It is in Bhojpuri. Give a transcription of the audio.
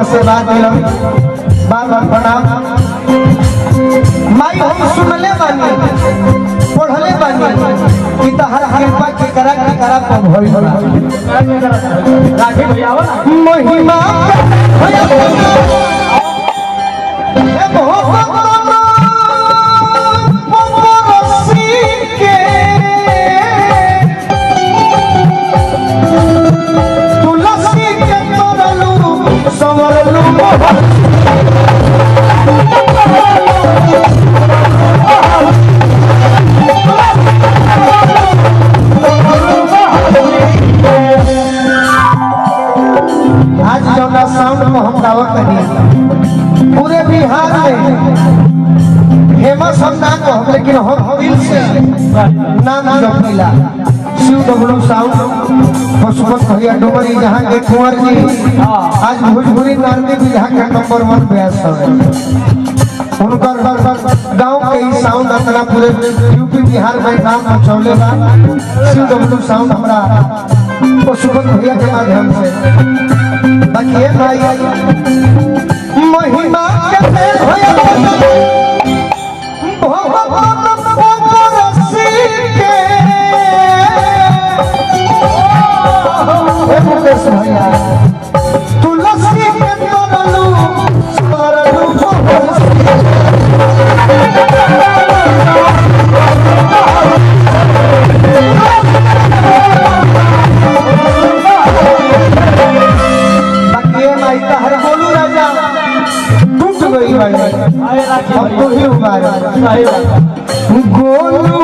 आशीर्वाद दिलन बार बार प्रणाम। माई हम सुनले बानी पढ़ले बानी कि तहर कृपा के करा को भइल बा राखी भैया हो ना महिमा भैया हे बहुत रसी के तुलसी के तरलू संवरलू आज जौना साउंड को हम दावा करिए पूरे बिहार में फेमस हम ना को लेकिन हम दिल से नाम जपीला शिव डब्लू साउंड पशुपत भैया डुमरी जहाँ के कुंवर जी आज भोजपुरी नारदी भी जहाँ के नंबर 1 ब्यास है उनका गांव के ही साउंड अपना पूरे यूपी बिहार में नाम मचौले बा शिव डब्लू साउंड हमारा पशुपत भैया के माध्यम से बाकी ये भाई महिमा के भैया तुलसी के तरलू सरलू बाकी माई हर बोलू राजा टूट गई भाई आए राखी अब तो ही उबार भैया गोलू